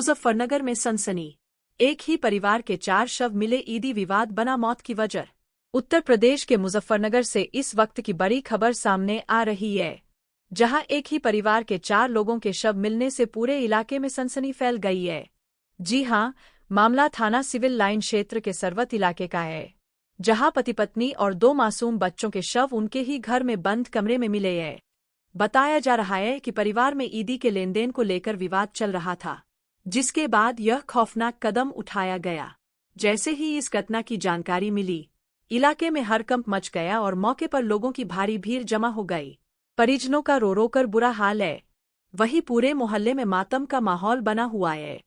मुजफ्फरनगर में सनसनी। एक ही परिवार के 4 शव मिले, ईदी विवाद बना मौत की वजह। उत्तर प्रदेश के मुजफ्फरनगर से इस वक्त की बड़ी खबर सामने आ रही है, जहां एक ही परिवार के 4 लोगों के शव मिलने से पूरे इलाके में सनसनी फैल गई है। जी हां, मामला थाना सिविल लाइन क्षेत्र के सरवत इलाके का है, जहां पति पत्नी और 2 मासूम बच्चों के शव उनके ही घर में बंद कमरे में मिले हैं। बताया जा रहा है कि परिवार में ईदी के लेनदेन को लेकर विवाद चल रहा था, जिसके बाद यह खौफनाक कदम उठाया गया। जैसे ही इस घटना की जानकारी मिली, इलाके में हड़कंप मच गया और मौके पर लोगों की भारी भीड़ जमा हो गई। परिजनों का रो रो कर बुरा हाल है। वहीं पूरे मोहल्ले में मातम का माहौल बना हुआ है।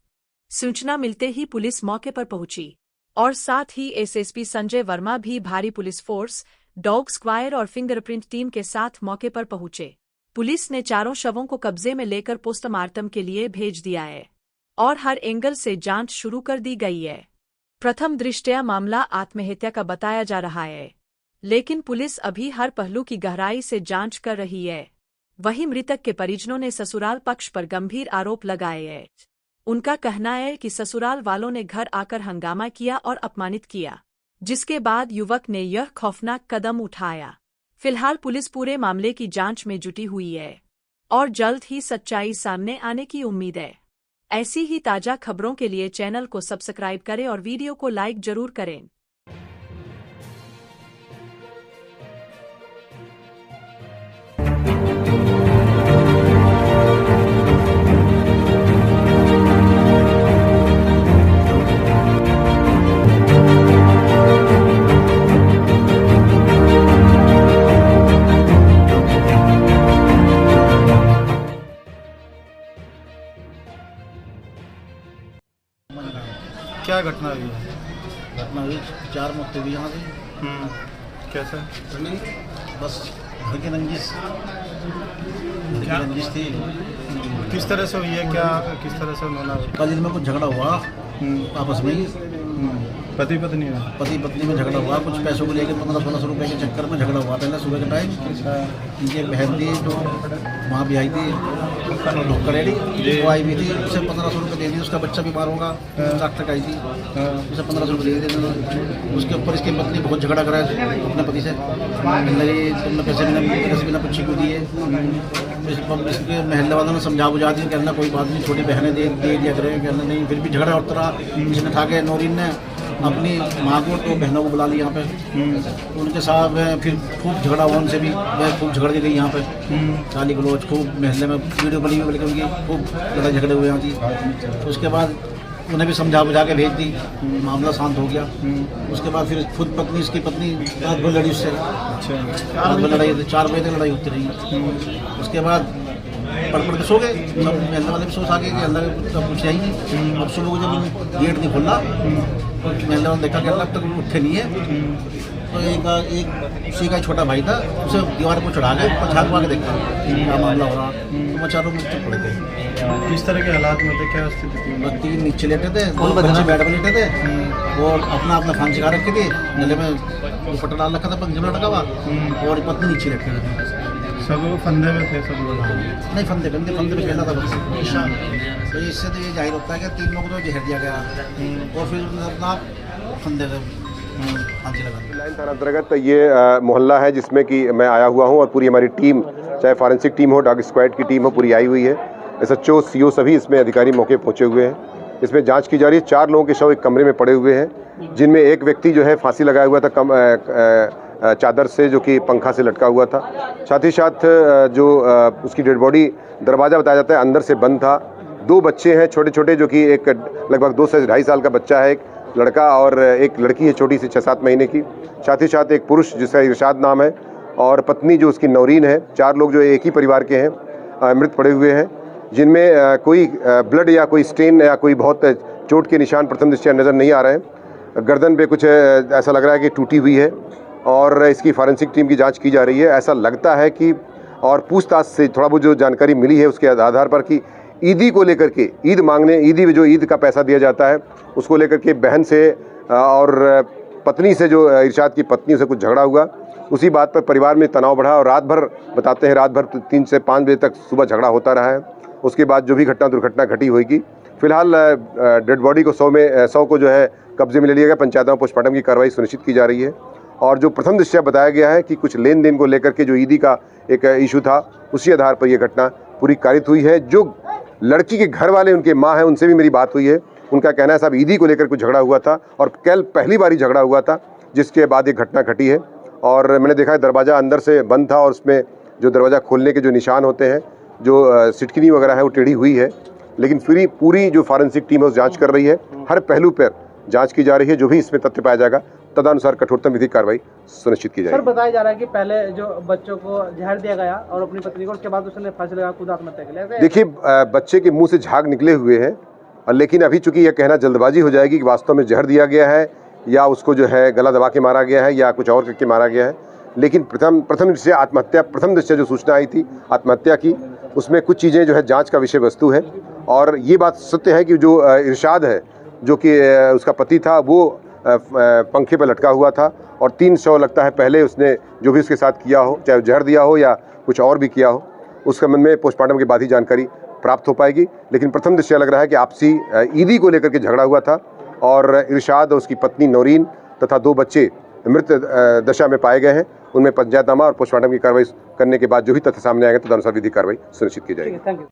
सूचना मिलते ही पुलिस मौके पर पहुंची और साथ ही एसएसपी संजय वर्मा भी भारी पुलिस फोर्स, डॉग स्क्वायर और फिंगरप्रिंट टीम के साथ मौके पर पहुंचे। पुलिस ने 4 शवों को कब्जे में लेकर पोस्टमार्टम के लिए भेज दिया है और हर एंगल से जांच शुरू कर दी गई है। प्रथम दृष्टया मामला आत्महत्या का बताया जा रहा है, लेकिन पुलिस अभी हर पहलू की गहराई से जांच कर रही है। वहीं मृतक के परिजनों ने ससुराल पक्ष पर गंभीर आरोप लगाए हैं। उनका कहना है कि ससुराल वालों ने घर आकर हंगामा किया और अपमानित किया, जिसके बाद युवक ने यह खौफनाक कदम उठाया। फिलहाल पुलिस पूरे मामले की जांच में जुटी हुई है और जल्द ही सच्चाई सामने आने की उम्मीद है। ऐसी ही ताजा खबरों के लिए चैनल को सब्सक्राइब करें और वीडियो को लाइक जरूर करें। क्या घटना हुई है? घटना हुई 4 मौत हुई यहाँ से। कैसे? बस घर की रंजिश थी। किस तरह से हुई है? क्या किस तरह से उन्होंने? कल इनमें कुछ झगड़ा हुआ आपस में ही। पति पत्नी में झगड़ा हुआ, कुछ पैसों को लेकर 1500-1600 रुपए के चक्कर में झगड़ा हुआ। पहले सुबह के टाइम इनकी बहन थी जो वहाँ भी आई थी, करेड़ी वो आई भी थी, उसे 1500 रुपये दे दिए। उसका बच्चा बीमार होगा, डॉक्टर का आई थी, उसे 1500 रुपये दे दिए। उसके ऊपर इसकी पत्नी बहुत झगड़ा करा अपने पति से, तुमने पैसे बिना पूछी को दिए। इसके महल्ले वालों ने समझा बुझा दिया, कहना कोई बात नहीं, छोटी बहनें दे दिया करें, कहना नहीं। फिर भी झगड़ा और तरह इसने ठा के नौरीन ने अपनी माँ को तो बहनों को बुला लिया यहाँ पे। उनके साथ फिर खूब झगड़ा हुआ, उनसे भी वह खूब झगड़ के गई यहाँ पे। गाली गलौज खूब महल्ले में वीडियो बनी हुई, उनकी खूब लड़ाई झगड़े हुए यहाँ थी। उसके बाद उन्हें भी समझा बुझा के भेज दी, मामला शांत हो गया। उसके बाद फिर खुद पत्नी, इसकी पत्नी रात भर लड़ी उससे। रात भर लड़ाई होती, 4 बजे तक लड़ाई होती रही। उसके बाद पड़ के सो गए, सब महल्ले वाले भी सोच आ गए कि अल्लाह का कुछ है ही नहीं। अब सुबह को जब गेट नहीं खुला, महल्ले वाले देखा कि अल्लाह तक उठे नहीं है। तो एक उसी का छोटा भाई था, उसे दीवार को चढ़ा गए, झाँक के देखा क्या मामला हो रहा। तो वो चारों मुझ पड़े थे। किस तरह के हालात में थे? क्या स्थिति थी? 3 नीचे लेटे थे, 2 बच्चे बेड पर लेटे थे और अपना फांसी खा रखी थी। गले में दुपट्टा डाल रखा था, पंजे में लटका हुआ, और पत्नी नीचे लेटे थे। सब फंदे में थे? सब लोग नहीं, फंदे में खेलना था बस। तो इससे तो ये जाहिर होता है कि 3 लोगों को जहर दिया गया और फिर अपना फंदे फांसी लगा। लाइन थाना अंतर्गत ये मोहल्ला है जिसमें कि मैं आया हुआ हूँ और पूरी हमारी टीम, चाहे फॉरेंसिक टीम हो, डॉग स्क्वाड की टीम हो, पूरी आई हुई है। SHO CO सभी इसमें अधिकारी मौके पहुँचे हुए हैं। इसमें जांच की जा रही है। 4 लोगों के शव एक कमरे में पड़े हुए हैं, जिनमें एक व्यक्ति जो है फांसी लगाया हुआ था चादर से, जो कि पंखा से लटका हुआ था। साथ ही साथ जो उसकी डेड बॉडी, दरवाज़ा बताया जाता है अंदर से बंद था। 2 बच्चे हैं छोटे छोटे, जो कि एक लगभग 2 से 2.5 साल का बच्चा है, एक लड़का, और एक लड़की है छोटी सी 6-7 महीने की। साथ ही साथ एक पुरुष जिसका इरशाद नाम है, और पत्नी जो उसकी नौरीन है। 4 लोग जो एक ही परिवार के हैं मृत पड़े हुए हैं, जिनमें कोई ब्लड या कोई स्टेन या कोई बहुत चोट के निशान प्रथम दृष्टया नज़र नहीं आ रहे हैं। गर्दन पे कुछ ऐसा लग रहा है कि टूटी हुई है और इसकी फॉरेंसिक टीम की जांच की जा रही है। ऐसा लगता है कि, और पूछताछ से थोड़ा बहुत जो जानकारी मिली है उसके आधार पर, कि ईदी को लेकर के, ईद मांगने, ईदी जो ईद का पैसा दिया जाता है उसको लेकर के बहन से और पत्नी से, जो इरशाद की पत्नी से कुछ झगड़ा हुआ। उसी बात पर परिवार में तनाव बढ़ा और रात भर, बताते हैं रात भर 3 से 5 बजे तक सुबह झगड़ा होता रहा है। उसके बाद जो भी दुर्घटना घटी होगी, फिलहाल डेड बॉडी को 100 को जो है कब्जे में ले लिया गया। पंचायतों में पोस्टमार्टम की कार्रवाई सुनिश्चित की जा रही है और जो प्रथम दृष्टया बताया गया है कि कुछ लेन देन को लेकर के जो ईदी का एक इशू था, उसी आधार पर यह घटना पूरी कारित हुई है। जो लड़की के घर वाले, उनके माँ हैं, उनसे भी मेरी बात हुई है। उनका कहना है साहब ईदी को लेकर कुछ झगड़ा हुआ था और कल पहली बार ही झगड़ा हुआ था, जिसके बाद ये घटना घटी है। और मैंने देखा है दरवाज़ा अंदर से बंद था और उसमें जो दरवाज़ा खोलने के जो निशान होते हैं, जो सिटकिनी वगैरह है, वो टेढ़ी हुई है। लेकिन फिर पूरी जो फॉरेंसिक टीम है उस जाँच कर रही है, हर पहलू पर जाँच की जा रही है। जो भी इसमें तथ्य पाया जाएगा तदनुसार कठोरतम विधिक कार्रवाई सुनिश्चित की जाएगी। सर, बताया जा रहा है कि पहले जो बच्चों को जहर दिया गया और अपनी पत्नी को, उसके बाद उसने फांसी लगा खुद आत्महत्या के लिए। देखिए, बच्चे के मुंह से झाग निकले हुए हैं, लेकिन अभी चूंकि यह कहना जल्दबाजी हो जाएगी कि वास्तव में जहर दिया गया है या उसको जो है गला दबा के मारा गया है या कुछ और करके मारा गया है। लेकिन प्रथम दृष्टया आत्महत्या, प्रथम दृष्टया जो सूचना आई थी आत्महत्या की, उसमें कुछ चीज़ें जो है जाँच का विषय वस्तु है। और ये बात सत्य है कि जो इरशाद है, जो कि उसका पति था, वो पंखे पर लटका हुआ था और 300 लगता है पहले उसने जो भी उसके साथ किया हो, चाहे जहर दिया हो या कुछ और भी किया हो, उस संबंध में पोस्टमार्टम के बाद ही जानकारी प्राप्त हो पाएगी। लेकिन प्रथम दृष्टया लग रहा है कि आपसी ईदी को लेकर के झगड़ा हुआ था और इरशाद और उसकी पत्नी नौरीन तथा 2 बच्चे मृत दशा में पाए गए हैं। उनमें पंचायतनामा और पोस्टमार्टम की कार्रवाई करने के बाद जो भी तथ्य सामने आएंगे तदनुसार विधिक कार्रवाई सुनिश्चित की जाएगी। Thank you.